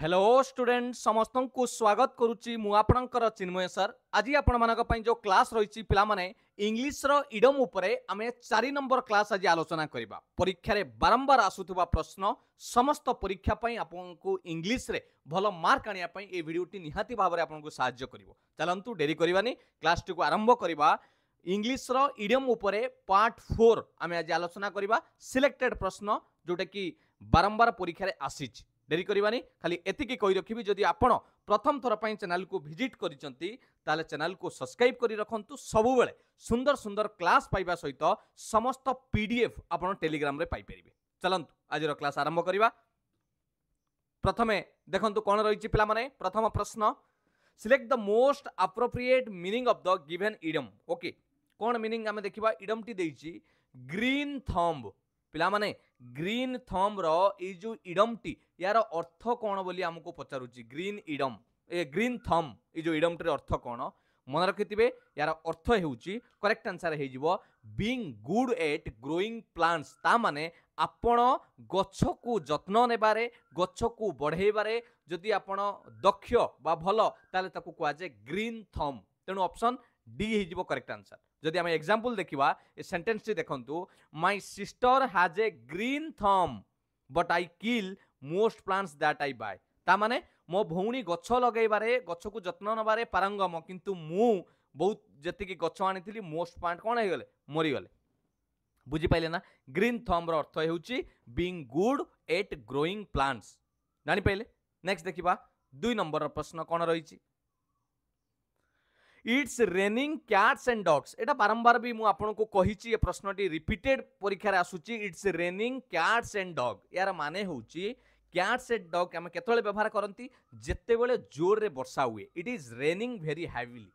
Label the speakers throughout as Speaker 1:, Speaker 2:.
Speaker 1: Hello student समस्त को स्वागत करुच्ची मु आपणकर चिन्मय सर आज आपण जो क्लास रही पिला माने इंग्लिश रो इडम उपरे आमे 4 नंबर क्लास आज आलोचना करिबा परीक्षा रे बारंबार आसुथबा प्रश्न समस्त परीक्षा पई आपनको इंग्लिश रे भलो मार्क आनिया पई ए वीडियोटी निहाती भाबरे आपनको सहाय्य करिवो चलंतु डेरी करिवानी क्लास टी को आरंभ करिबा इंग्लिश रो इडियम उपरे पार्ट 4 आमे आज आलोचना करिबा सिलेक्टेड प्रश्न जोटा कि बारंबार परीक्षा रे आसीची डेरी करवानी खाली एतिकी कही रखी जदि आपण प्रथम थर पर चैनल को विजिट करिसंती ताले चैनल को सब्सक्राइब करी रखंतु सबु बेले सुंदर सुंदर क्लास पाइबा सहित समस्त पीडीएफ आपण टेलीग्राम रे पाई परिबे चलंतु आज रो क्लास आरंभ करिबा प्रथमे देखंतु कोन रहिछि पिला माने प्रथम प्रश्न select the most appropriate meaning of the given idiom okay cone meaning हमें देखिबा इडियम टी देइछि ग्रीन थंब पिला माने ग्रीन थंब रो ए जो इडम टी यार अर्थ कौन बोली हमको पचारुची ग्रीन इडम ए ग्रीन थंब ए जो इडम टी अर्थ कौन मन रखिथिबे यार अर्थ हेउची करेक्ट आंसर हे जिवो being good at growing plants ता माने आपण गछ को जत्न नेबारे गछ को बढ़ेबारे जदि आपण दक्ष बा भलो ताले ताकू कुआ जे ग्रीन थंब तेनु ऑप्शन डी हे जिवो करेक्ट आंसर जदि आम एग्जांपल देखिबा ए सेंटेंस टी देखंतु my sister has a green thumb but I kill most plants that I buy ता माने मो भौणी गछ लगेबारे गछ को जत्न नबारे पारंगम किंतु मु बहुत जति की गछ आनिथिली मोस्ट प्लांट कोन हे गले मरि गले बुझी पाइले ना ग्रीन थंब रो अर्थ हेउची being good at growing plants जानि पाइले नेक्स्ट देखिबा 2 नंबर प्रश्न कोन रहिछि it's raining cats and dogs एटा बारंबार भी मु आपन को कहिछि ये प्रश्नटी रिपीटेड परीक्षा रे आसुची it's raining cats and dog यार माने होउची कैट्स एंड डॉग हम केतले व्यवहार करंती जेते बेले जोर रे वर्षा हुए it is raining very heavily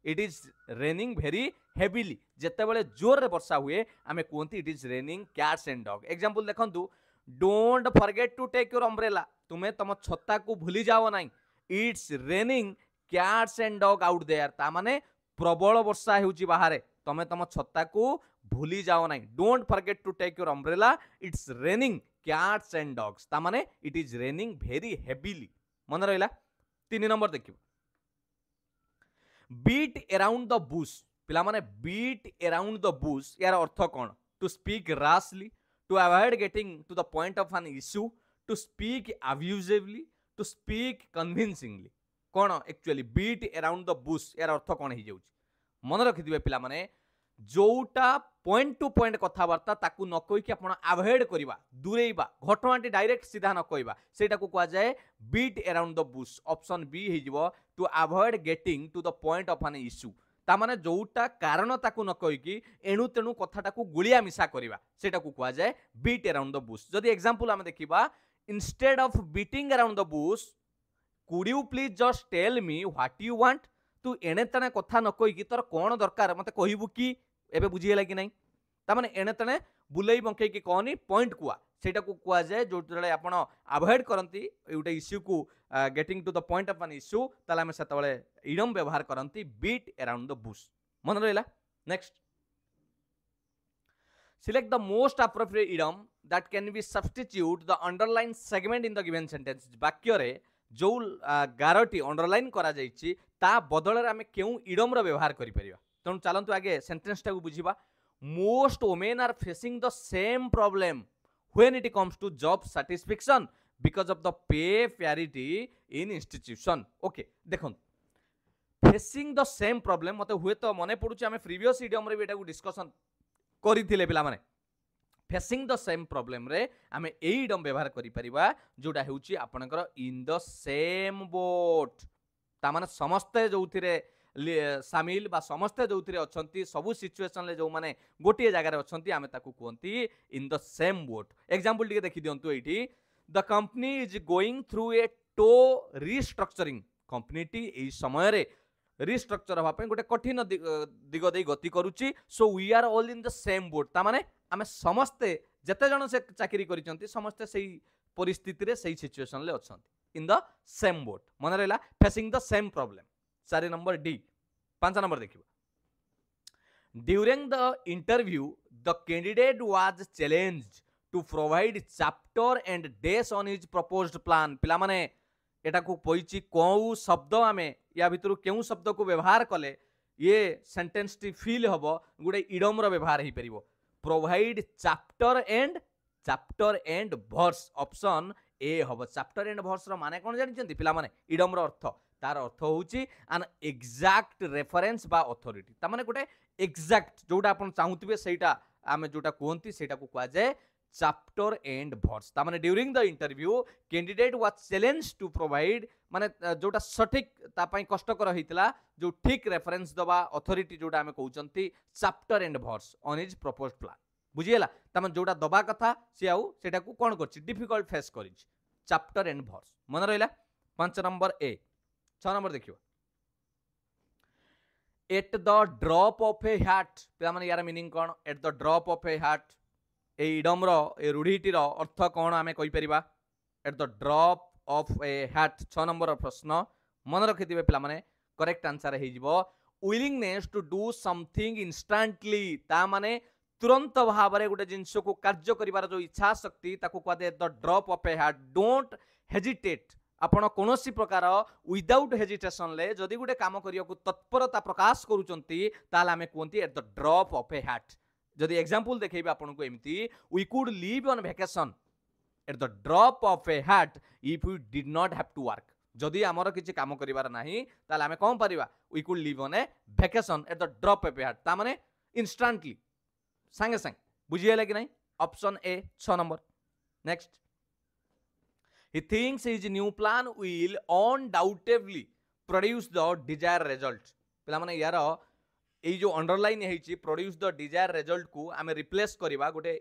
Speaker 1: it is raining very heavily जेते बेले जोर रे वर्षा हुए हमें कहंती it is raining cats and dog example देखंतु don't forget to take your umbrella तुमे तम छत्ता को भूली जाओ नाही it's raining cats and dog out there ता माने प्रबल वर्षा हेउची बाहरे तमे तम छत्ता को भूली जाओ नाही don't forget to take your umbrella it's raining cats and dogs ता माने it is raining very heavily मन रहला 3 नंबर देखिबो बीट अराउंड द बुश पिला माने बीट अराउंड द बुश यार अर्थ कोन to speak rashly to avoid getting to the point of an issue to speak abusively to speak convincingly कौन actually beat around the bush यार अर्थ कौन हो जाउची मन रखिथिबे पिला माने जोटा पॉइंट टू पॉइंट कथावार्ता ताकू न कहि कि आपण अवॉइड करिबा दूरेइबा घटनाटी डायरेक्ट सीधा न कहिबा सेटा को कहा जाए beat around the bush option B हे जिवो to avoid getting to the point of an issue ता माने जोटा कारण ताकू न कहि कि एणु तेणु कथाटाकू गुलिया मिसा करिबा सेटा को कहा जाए बीट अराउंड द बुश जदी एग्जांपल हम देखिबा instead of beating around the bush could you please just tell me what you want तू एणे तणे कथा न कहि कि तोर कोन दरकार मते कहिबु कि एबे बुझियला कि नहीं ता माने एणे तणे बुलेई बंके कि कहनी पॉइंट कुआ सेटा को कुआ जाय जो तळे आपण अवॉइड करंती एउटे इश्यू को getting to the point of an issue ताले हम सेतबळे इडम व्यवहार करंती बीट अराउंड द बुश मन रहला next select the most appropriate idiom that can be substitute the underline segment in the given sentence वाक्य रे जो गारटी अंडरलाइन करा जाइछि ता बदल रे हमें केउ इडम रो व्यवहार करि परिबा तनु चलंतु आगे सेंटेंस टा को बुझिबा most women are facing the same problem when it comes to job satisfaction because of the pay parity in institution okay देखन फेसिंग द सेम प्रॉब्लम मते हुए तो मने पडुछि हमें प्रीवियस इडियम रे बेटा को डिस्कशन करिथिले पिला माने फेसिंग द सेम प्रॉब्लम रे आमे ए इडम व्यवहार करि परिबा जोटा हेउछि आपनकर इन द सेम बोट ता माने समस्त जोथिरे शामिल बा समस्त जोथिरे अछंती सबु सिचुएशन ले जो माने गोटिए जगह रे अछंती आमे ताकू कोंती in the same boat example टिके देखि दियंतु एठी the company is going through a to restructuring company टी ए समय रे रिस्ट्रक्चर हवा पे गोटे कठिन दिग दे गति करूची so we are all in the same boat ता माने आमे समस्ते जते जण से चाकरी करिसंती समस्ते सही परिस्थिति रे सही सिचुएशन ले अछंती इन द सेम बोट मन रहला facing the same problem 4 number डी 5 नंबर देखिबा during the interview the candidate was challenged to provide chapter and days on his proposed plan पिला माने एटा को पइची कोउ शब्द आमे या भितरु केउ शब्द को व्यवहार कले ये सेंटेंस टी फील हबो गुडे इडम रो व्यवहार ही परिबो provide chapter and verse option A हबो चैप्टर एंड वर्स रो माने कोन जानिचंती पिला माने इडम रो अर्थ तार अर्थ होउची एन एग्जैक्ट रेफरेंस बा अथॉरिटी ता माने गुटे एग्जैक्ट जोटा आपण चाहुतबे सेटा आमे जोटा कोहंती सेटा को कुआ जाय चैप्टर एंड वर्स ता माने during the interview candidate was challenge to provide माने जोटा सठिक ता पई कष्टकर हितला जो ठीक रेफरेंस दबा अथॉरिटी जोटा आमे कहउचंती chapter and verse on his proposed plan बुझिएला ता माने जोटा दबा कथा से आउ सेटा को कोन करछि डिफिकल्ट फेस करिछि चैप्टर एंड वर्स मन रहला 5 नंबर ए 6 नंबर देखियो at the drop of a hat पिला माने यार मीनिंग कोन at the drop of a hat ए इडम रो ए रूढ़ीटीर अर्थ कौन आम कहीपर at the drop of a hat 6 number प्रश्न मन रखिथे पिला माने करेक्ट आंसर हो willingness to do something instantly ता माने तुरंत भाव में गोटे जिनस को कार्य करिवार जो इच्छा शक्ति ताको कहते the drop of a hat don't hesitate आपण कौन प्रकार विदाउट हेजिटेशन ले जदि गोटे काम करिया को तत्परता प्रकाश करूचंती ताल आमे कहंती at the drop of a hat जदि एग्जांपल देखेबे आपन को एमती we could live on vacation at the drop of a hat if we did not have to work जदि आमर किछि काम करिवार नाही ताल आमे कोन परिबा we could live on a vacation at the drop of a hat ता माने इंस्टेंटली संगे संग बुझिएला कि नहीं option A 6 number next he thinks his new plan will undoubtedly produce the desired result पिला माने यार ए जो अंडरलाइन हेची प्रोड्यूस द डिजायर रिजल्ट को आमे रिप्लेस करिबा गोटे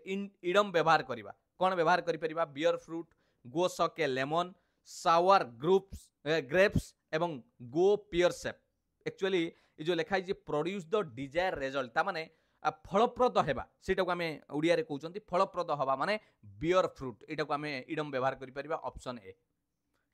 Speaker 1: इडम व्यवहार करिबा कोन व्यवहार करि परिबा बियर फ्रूट गो सक ए लेमन सावर ग्रेप्स एवं गो पियर सेप एक्चुअली ए जो लिखाई जे प्रोड्यूस द डिजायर रिजल्ट ता माने फलप्रद हेबा सेटा को आमे ओडिया रे कहउचंती फलप्रद हबा माने बियर फ्रूट एटा को आमे इडम व्यवहार करि परिबा option A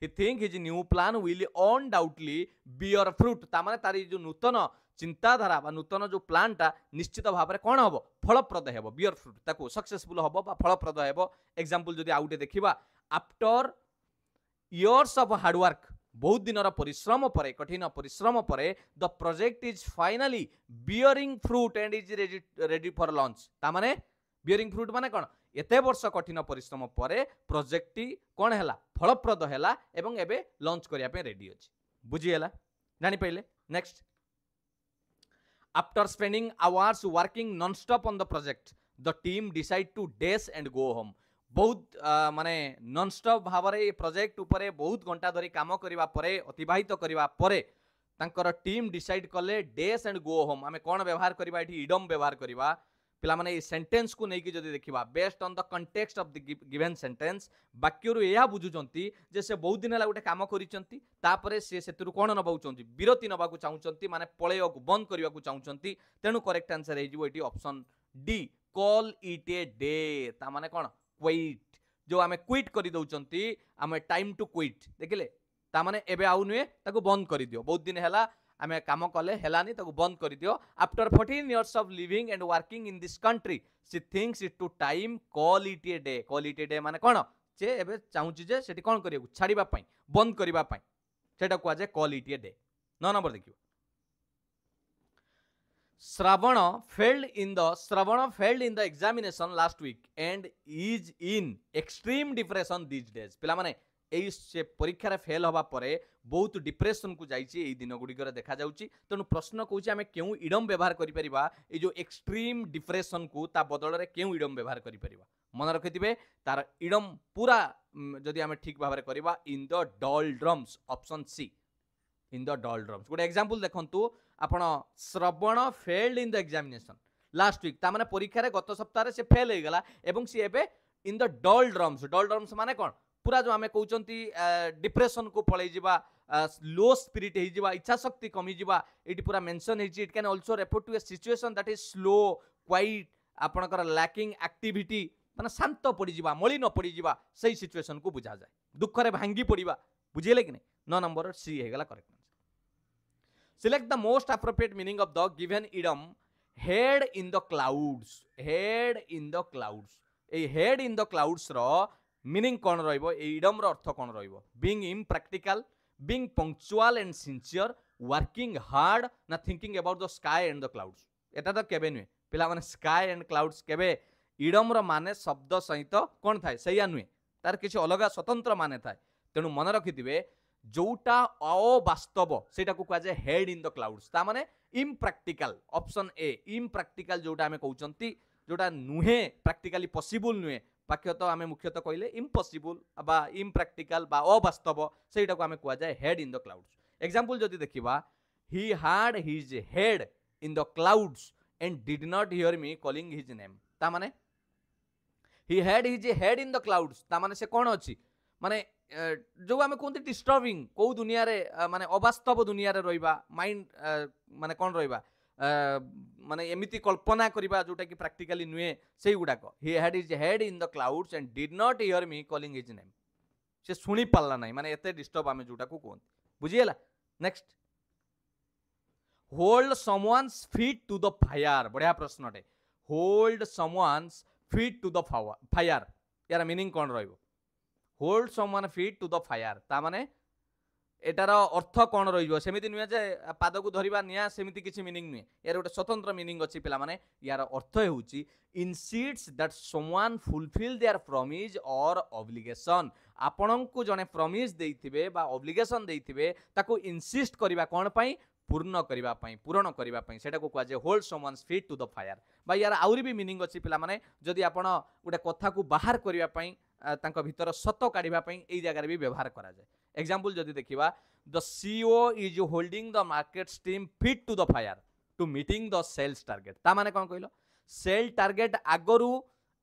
Speaker 1: he think his new plan will undoubtedly bear fruit ता माने तारी जो नूतन चिंताधारा बा नूतन जो प्लान टा निश्चित भाव में कौन हम फलप्रद हेबो बियर फ्रूट ताको सक्सेसफुल हबो बा फलप्रद हेबो एग्जांपल जदि आउटे देखिबा after years of hard work बहुत दिन परिश्रम परे कठिन परिश्रम परे the project is finally bearing fruit and is ready for launch ता माने बियरिंग फ्रूट माने कोन एते वर्ष कठिन परिश्रम परे प्रोजेक्ट टी कोन हैला फलप्रद हैला एवं एबे लॉन्च करिया पे रेडी अछि बुझी हैला जानि पहिले next after spending hours working non stop on the project the team decide to डेस एंड गो होम बहुत माने नॉन स्टॉप भाव रे प्रोजेक्ट ऊपर बहुत घंटा धरी काम करिवा परे अतिबाहित करिवा परे तांकर टीम डिसाइड कले डेस एंड गो होम आमे कोन व्यवहार करिवा एठी इडम व्यवहार करिवा पिला माने सेंटेंस को नहीं कि जदि देखिबा based on the context of the given sentence वाक्यरु एया बुझुचंती जे से बहुत दिन ला गोटे काम करिचंती तापरे से सेतुरु कोन नबाउचंती विरति नबाकू चाहुचंती माने पळेय को बंद करिवा को चाहुचंती तेनु करेक्ट आंसर हे जिवो एठी option D call it a day ता माने कोन क्विट जो आमे क्विट करि दउचंती आमे टाइम टू क्विट देखिले ता माने एबे आउ नुए ताको बंद करि दियो बहुत दिन हैला आमे काम कले हेलानी ताको बंद करि दियो after 14 years of living and working in this country she thinks it to time call it a day माने कोन जे एबे चाहुची जे सेठी कोन करियो छाड़ीबा पई बंद करिबा पई सेटा को जे call it a day 9 number देखियो Shravan failed in the examination last week and is in extreme depression this days पिला माने एई से परीक्षा रे फेल होबा परे बहुत डिप्रेशन को जाईची एई दिन गुडी करे देखा जाउची तनु प्रश्न कहूची आमे केउ इडम व्यवहार करि परिबा ए जो एक्सट्रीम डिप्रेशन को ता बदल रे केउ इडम व्यवहार करि परिबा मन रखिथिबे तार इडम पूरा जदि आमे ठीक भाबरे करिबा in the doldrums option C in the doldrums गोटे एग्जांपल देखंतु आपण Shravan failed in the examination last week ता माने परीक्षा रे गत सप्ताह रे से फेल हे गला एवं सी एबे इन द डॉल्ड्रम्स माने कोन पूरा जो आमे कहउचंती डिप्रेशन को पळै जिबा लो स्पिरिट हे जिबा इच्छा शक्ति कमी जिबा एटी पूरा मेंशन हे it can also refer to a situation that is slow quite आपनकर लैकिंग एक्टिविटी माने शांत पड़ी जिबा मळी न पड़ी जिबा सही सिचुएशन को बुझा जाय दुख रे भांगी पड़ीबा बुझिले कि नहीं 9 नंबर सी हे गला correct answer select the most appropriate meaning of the given idiom head in the clouds ए हेड इन द क्लाउड्स रो मीनिंग कौन रहिबो ए इडम रो अर्थ कौन रहिबो being impractical being punctual and sincere working hard ना thinking about the sky and the clouds एटा तो केबे नुहे पिला माने स्काई एंड क्लाउड्स केबे इडम रो माने शब्द सहित कौन थाए सैया नुहे तार किसी अलग स्वतंत्र माने थाए तेणु मन रखिथिबे जोटा अवास्तव सेटा को कहा जाए हेड इन द क्लाउड्स ता माने इम्प्रैक्टिकल ऑप्शन ए इम्प्रैक्टिकल जोटा हमें कहउचंती जोटा नुहे प्रैक्टिकली पॉसिबल नुहे वाक्यतः आम मुख्यतः कहले इम्पॉसिबल बा इम्प्रैक्टिकल बा अवास्तव सेटा को आम कहा जाए head in the clouds example जदि देखिबा ही had his head in the clouds and did not hear me calling his name ता माने ही had his head in the clouds ता माने से कोन अछि माने जो आम कहते डिस्टर्बिंग कौ दुनिया रे माने अवास्तव दुनिया रे रहिबा माइंड माने कोन रहिबा माने एमिति कल्पना करिबा जोटा कि प्रैक्टिकली नुहे सेई गुडाक he had his head in the clouds and did not hear me calling his name से सुनी पाला नाही माने एते डिस्टर्ब आमे जोटा को कोन बुझिएला next hold someone's feet to the fire बढ़िया प्रश्नटे hold someone's feet to the fire यार मीनिंग कोन रहइबो hold someone feet to the fire ता माने एटार अर्थ कौन रहिबो सेमिति नुहे जे पाद को धरिबा निया सेमिति किछि मीनिंग नुहे यार गोटे स्वतंत्र मीनिंग अछि पिला माने यार अर्थ हेउची insists that someone fulfil their promise or obligation आपन को जने प्रॉमिस देइथिबे बा ऑब्लिगेशन देइथिबे ताको इनसिस्ट करिबा कोन पई पूर्ण करिबा पई पूर्ण करिबा पई सेटा को कहा जे hold someone's feet to the fire बा यार आउरी भी मीनिंग अछि पिला माने जदि आपण गोटे कथा को बाहर करिबा पई तांको भीतर सत काढिबा पई एई जगह रे भी व्यवहार करा जाय एग्जांपल जदि देखिबा the CEO is holding the market team feet to the fire to meeting the sales target ता माने कोन कहिलो सेल टारगेट आगरु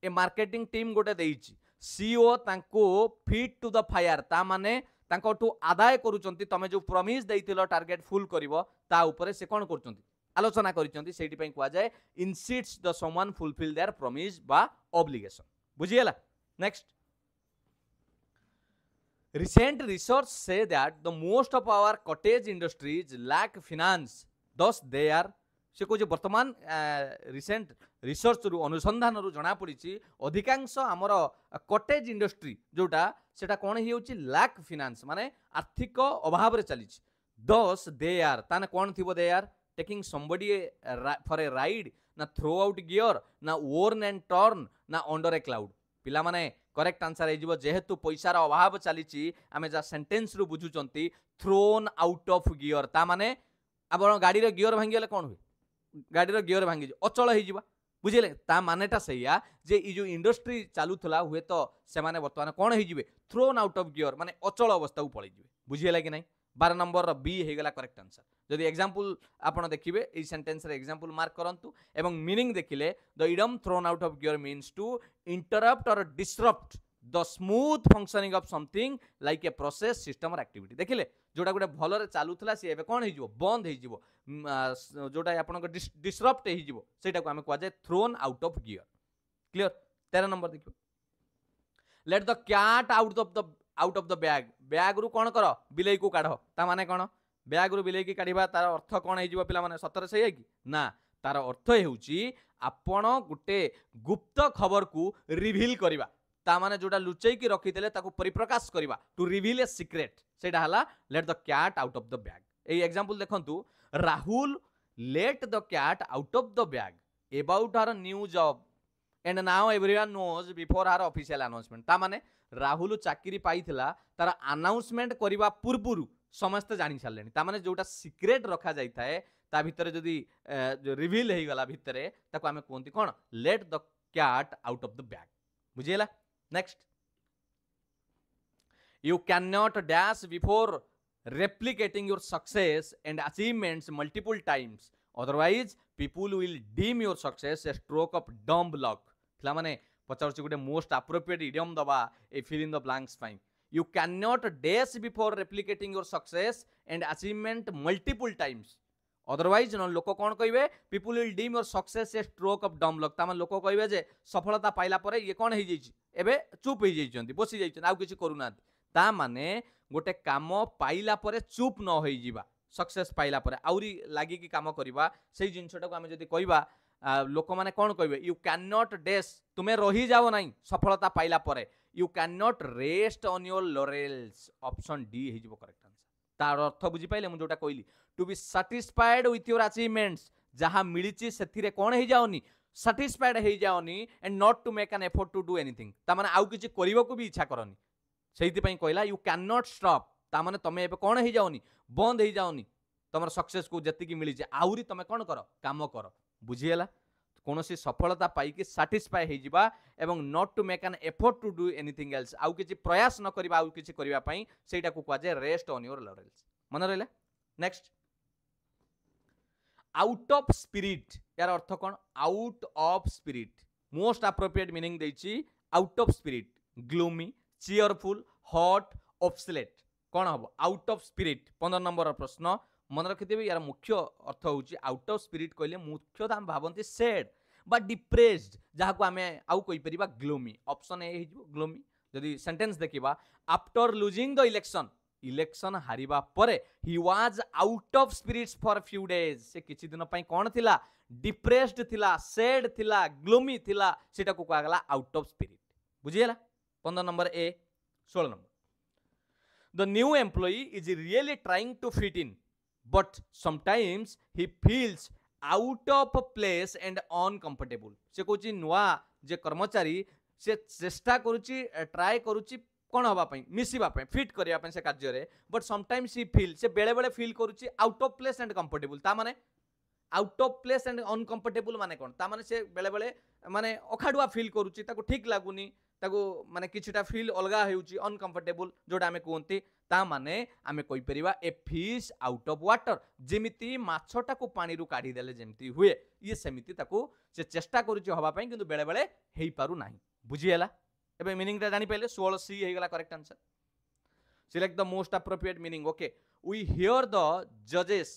Speaker 1: ए मार्केटिंग टीम गोटे देइची सीईओ तांको फिट टू द फायर ता माने तांको टू आदाय करूचंती तमे जो प्रॉमिस देइतिलो टारगेट फुल करिवो ता ऊपर से कोन करचंती आलोचना करिचंती सेठी पई कुआ जाय insists the someone fulfil their promise बा ऑब्लिगेशन बुझिएला next Recent research say that the most of our cottage industries lack finance. Thus, they are से कह वर्तमान रिसेंट रिसर्च रु अनुसंधान रु जना पड़ी अधिकांश आमर कटेज इंडस्ट्री जोटा सेटा कौन ही लैक फिनान्स माने आर्थिक अभाव रे चली दस दे आर ताने कौन थी they are taking somebody for a ride ना थ्रो आउट गियर ना वर्न एंड टर्न ना अंडर ए क्लाउड पिला माने करेक्ट आंसर है जेहेतु पैसार अभाव चली आम जहाँ सेंटेंस रु बुझुचंती थ्रोन आउट ऑफ गियर ता माने आपण गाड़ी रो गियर भांगी कौन हुए गाड़ी रो गियर भांगी अचल हो बुझे ता मानेटा सैया जे ई जो इंडस्ट्री चालूला हुए तो से माने वर्तमान कौन हो थ्रोन आउट ऑफ गियर माने अचल अवस्था को पलि बुझीगला कि नहीं 12 नंबर बी होगा करेक्ट आंसर जदि एग्जांपल आपण देखिबे ए सेंटेंस रे एग्जांपल मार्क करंतु एवं मीनिंग देखिले the idiom thrown out of gear means to interrupt or disrupt the smooth functioning of something like a process system or activity देखिले जोटा गोटे भलरे चालूला सी एबे कोन हो बंद हो जोटा आपन डिसरप्ट हो सेटा को हमें कह जाए thrown out of gear clear 13 number देखियो let the cat out of the bag रु कौन कर बिलेई को काढ़ ता माने कौन बैग रु बिलेई की काढ़ा तार अर्थ कौन हो पिला माने सतरे सही है कि ना तार अर्थ हेउची आपण गुटे गुप्त खबर को रिवील करबा ता माने जोटा लुचई की रखिदेले ताको परिप्रकाश करबा टू रिवील ए सीक्रेट सेटा हला let the cat out of the bag ए एग्जांपल देखंतु Rahul let the cat out of the bag about her new job and now everyone knows before her official announcement ता माने राहुल चाकरी पाइथिला तार announcement करबा पूर्वरु समस्त जानि सारलेनी ता माने जोटा सीक्रेट रखा जाई थाए ता भितरे जदी रिवील हे गला भितरे ताको हमें कोनती कोन let the cat out of the bag बुझिएला next you can not dash before replicating your success and achievements multiple times otherwise people will deem your success a stroke of dumb luck थिला माने पचारछि गुटे most appropriate idiom दबा ए fill in the blanks fine you can not dash before replicating your success and achievement multiple times otherwise न लोक कोन कहिबे people will deem your success a stroke of dumb luck तामा लोक कहिबे जे सफलता पाइला परे ये कोन हे जैछि एबे चुप हे जैछन्ती बसि जैछन आ किछि करू ना ता माने गोटे काम पाइला परे चुप न हो जीवा सक्सेस पाइला परे आउरी लागी की काम करिबा सेही जिंसटा को हम जदी कहिबा लोक माने कोन कहिबे यू कैन नॉट डैश तुमे रही जाओ नाही सफलता पाइला परे you can not rest on your laurels option D हे जिवो करेक्ट आंसर तार अर्थ बुझी पाइले मु जोटा कहली to be satisfied with your achievements जहां मिलिची सेथिरे कोन हे जाओनी सैटिस्फाइड हे जाओनी and not to make an effort to do anything ता माने आउ किछि करिवको भी इच्छा करनी सेहिति पई कहला यू कैन नॉट स्टॉप ता माने तमे एबे कोन हे जाओनी बंद हे जाओनी तमर सक्सेस को जति की मिली आउरी तमे कोन करो काम करो बुझीला कौनसी सफलता पाई साटिस्फाई हो जिबा एवं not to make an effort to do anything else आउ किछि प्रयास न करिबा आउ किछि करिबा पई सेटा को कुआ जाय रेस्ट ऑन योर लॉरेल्स मन रहला नेक्स्ट आउट ऑफ स्पिरिट यार अर्थ कोन out of spirit most appropriate meaning देछि out of spirit gloomy cheerful hot obsolete कोन हबो आउट ऑफ स्पिरिट 15 नंबर प्रश्न मन रखिथे यार मुख्य अर्थ होची आउट ऑफ स्पिरिट कहले मुख्य हम भावंती सैड बा डिप्रेस्ड जहा को हमें आउ कहि परिबा ग्लूमी ऑप्शन ए हिजो ग्लूमी जदी सेंटेंस देखिबा आफ्टर लूजिंग द इलेक्शन हारिबा परे he was out of spirits for few days से किछि दिन पई कोन थिला डिप्रेस्ड थिला सैड थिला ग्लूमी थिला सेटा को कहला आउट ऑफ स्पिरिट बुझियला 15 नंबर ए 16 number the new employee is really trying to fit in but sometimes he feels out of place and uncomfortable से कोची नुआ जे कर्मचारी से चेष्टा करूची ट्राई करूची कोन हबा पई मिसिबा पई फिट करिया पई से कार्य रे बट समटाइम्स ही फील से बेले बेले फील करूची out of place and comfortable ता माने out of place and uncomfortable माने कोन ता माने से बेले बेले माने अखाडुआ फील करूची ताको ठीक लागुनी ताको माने किछटा फील अलगा हेउची अनकंफर्टेबल जोडा हमें कोंती ता माने आमे कोइ परिबा ए फिश आउट ऑफ वाटर जेमिति माछटा को पानी रु काढी देले जेमिति हुए ये सेमिति ताको से चेष्टा करूची हबा पई किंतु बेले बेले हेई पारु नाही बुझियला एबे मीनिंग ता जानि पहिले 16 सी हे गेला correct answer select the most appropriate meaning okay we hear the जजेस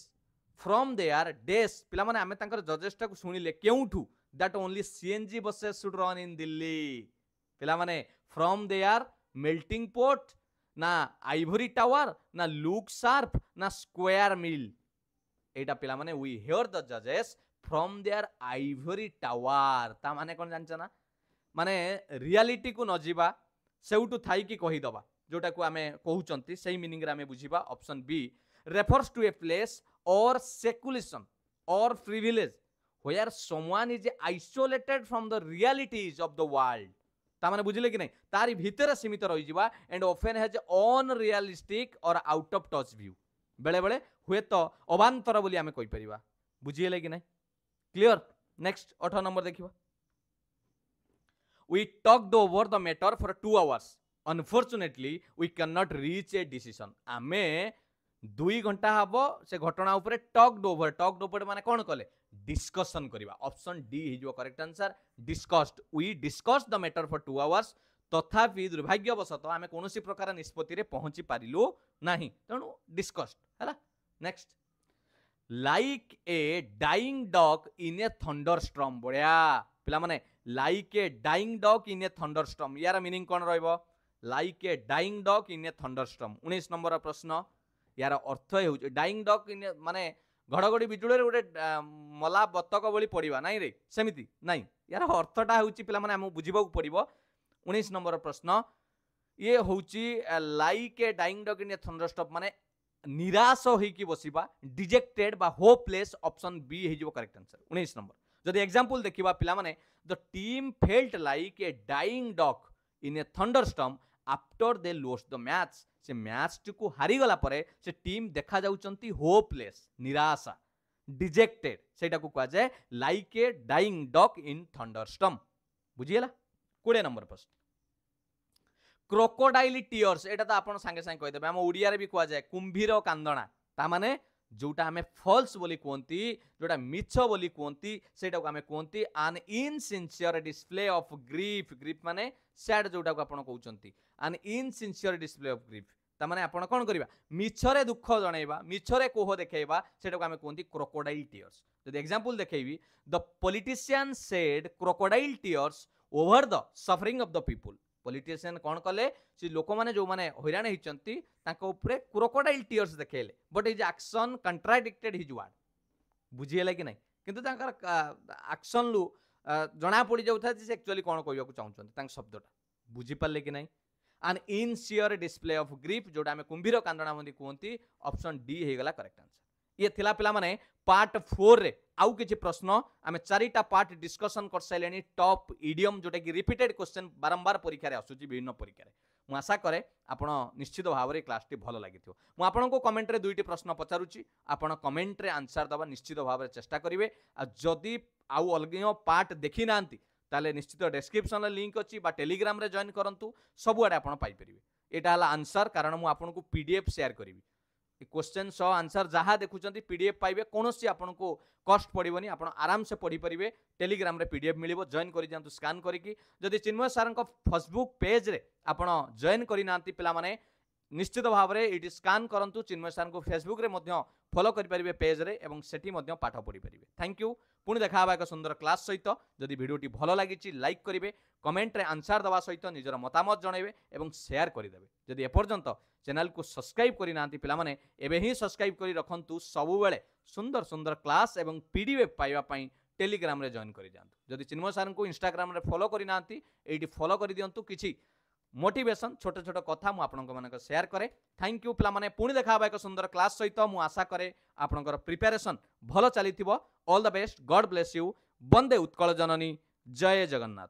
Speaker 1: फ्रॉम देयर डेस्क पिला माने आमे तांकर जजेस टा को सुनिले केउठु that only CNG buses should run in Delhi पिला माने फ्रॉम देयर मेल्टिंग पोर्ट ना आइवरी टावर ना लुक शार्प ना स्क्वायर मिल एटा पिला माने वी हियर द जजेस फ्रॉम देयर आइवरी टावर ता माने कोन जानछ ना माने रियलिटी को न जीवा सेउटु थाई की कहि दबा जोटा को आमे कहउचंती सेही मीनिंग रे आमे बुझीबा option B refers to a place or seclusion or privilege where someone is isolated from the realities of the world ता माने बुझिले कि नहीं तारी भीतर सीमित रही जिबा एंड ऑफन हैज अनरियलिस्टिक और आउट ऑफ टच व्यू बेले बेले हुए तो अबांतर बोली आमे कहि परिबा बुझिले कि नहीं क्लियर नेक्स्ट 18 नंबर देखिबा we talked over the matter for 2 hours unfortunately we cannot reach a decision आमे 2 घंटा हबो से घटना ऊपर टॉक्ड ओवर माने कोन कले डिस्कशन करिबा ऑप्शन डी हि जो correct answer discussed we discussed the matter for 2 hours तथापि दुर्भाग्यवशत आमे कोनोसी प्रकार निष्पत्ति रे पहुंची पारिलु नाही तणु डिस्कस्ड हला next like a dying dog in a thunderstorm बढ़िया पिला माने like a dying dog in a thunderstorm यार मीनिंग कोन रहइबो like a dying dog in a thunderstorm 19 number प्रश्न यार अर्थ हेउ डाइंग डॉग इन माने घड़घड़ी बिजुळे गोटे मला बतक बोली पड़िबा नाही रे सेमिति नाही यार अर्थटा होउची पिला माने हम बुझिबाकू पड़िबो 19 नंबर प्रश्न ये होउची like a dying dog in a thunderstorm माने निराश होई की बसिबा डिजेक्टेड बा होपलेस ऑप्शन बी हे जो करेक्ट आंसर 19 नंबर जदि एग्जांपल देखिबा पिला माने the team felt like a dying dog in a thunderstorm after they lost the match से मैच को हारी गला परे से टीम देखा जाउचंती होपलेस निराशा डिजेक्टेड सेटा को कहा जाए like a dying dog in thunderstorm बुझियला 20 नंबर प्रश्न क्रोकोडाइल टीयर्स एटा तो आपण संगे संगे कहि देबे हम ओडिया रे भी कहा जाए कुंभीर कांदणा ता माने जोटा हमें फॉल्स बोली कहती जोटा मिछ बोली कहती सेटा को हमें कहती आन insincere display of grief grief माने सैड जोटा को आपण कहउचंती आन इनसिंसियर डिस्प्ले ऑफ ग्रीफ ता माने आपण कोन करिबा मिछरे दुख जणैबा मिछरे कोह देखैबा सेटा को हमें कहती क्रोकोडाइल टीयर्स जदि एग्जांपल देखैबी the politician said crocodile tears over the suffering of the people politician कौन कले से लोक माने जो माने हैरान होइचंती ताको ऊपर क्रोकोडाइल टीयर्स देखेले but his action contradicted his word बुझियला कि नहीं किंतु तांकर एक्शन लु जणा पड़ी जाउथा जे एक्चुअली कोन कहबा को चाहउचंती तांक शब्दटा बुझी पाले कि नहीं एंड इनसियर डिस्प्ले ऑफ ग्रिप जोटा हमें कुंभीर कांदणा मंदी कहती ऑप्शन डी हे गला करेक्ट आंसर ये थिला पिला माने पार्ट 4 रे आउ किछि प्रश्न आमे चारिटा पार्ट डिस्कशन कर साइलेनी टॉप इडियम जोटा कि रिपीटेड क्वेश्चन बारंबार परीक्षा रे आसुची विभिन्न परीक्षा रे मु आशा करे आपण निश्चित भाव रे क्लास टी भलो लागिथियो मु आपण को कमेंट रे दुईटी प्रश्न पचारुची आपण कमेंट रे आंसर दबा निश्चित भाव रे चेष्टा करिवे आ जदी आउ अलगियो पार्ट देखि नांती ताले निश्चित डिस्क्रिप्शन रे लिंक अछि बा टेलीग्राम रे जॉइन करंतु सब आडे आपण पाई परिवे एटा हला आंसर कारण मु आपण को पीडीएफ शेयर करिवि क्वेश्चन सह आंसर जहाँ देखुं पीडीएफ पाइबे कौन सी आपन को कष्ट पड़ोनी आप आराम से पढ़ी पारे टेलीग्राम रे पीडीएफ मिल जॉइन कर दिखाँ स्कान करी जदि चिन्मय सार फेसबुक पेज रे आप जॉइन करना पे निश्चित भाव में ये स्कान करूँ चिन्मय सार को फेसबुक रे फॉलो करेंगे पेज रे एवं सेठी पाठ पढ़ी पारे थैंक यू पुणी देखा एक सुंदर क्लास सहित जदि भिडियोटी भल लगी लाइक करेंगे कमेंट रे आंसर दवा सहित निजर मतामत जनइबे एवं शेयर करदेवे जदि एपर्यंत चैनल को सब्सक्राइब करना पे एवं ही सब्सक्राइब कर रखु सबुबले सुंदर सुंदर क्लास एवं पीडीएफ पाइबापी टेलीग्राम रे जॉइन कर जातु जदि चिन्मय सार को इंस्टाग्राम रे फॉलो करना ये फॉलो कर दिंतु किसी मोटिवेशन छोट छोट कथा मुझे शेयर करे थैंक यू पे पुणी देखा एक सुंदर क्लास सहित मु आशा करे आपणकर प्रिपेरेसन भल चली all the best God bless you वंदे उत्कल जननी जय जगन्नाथ।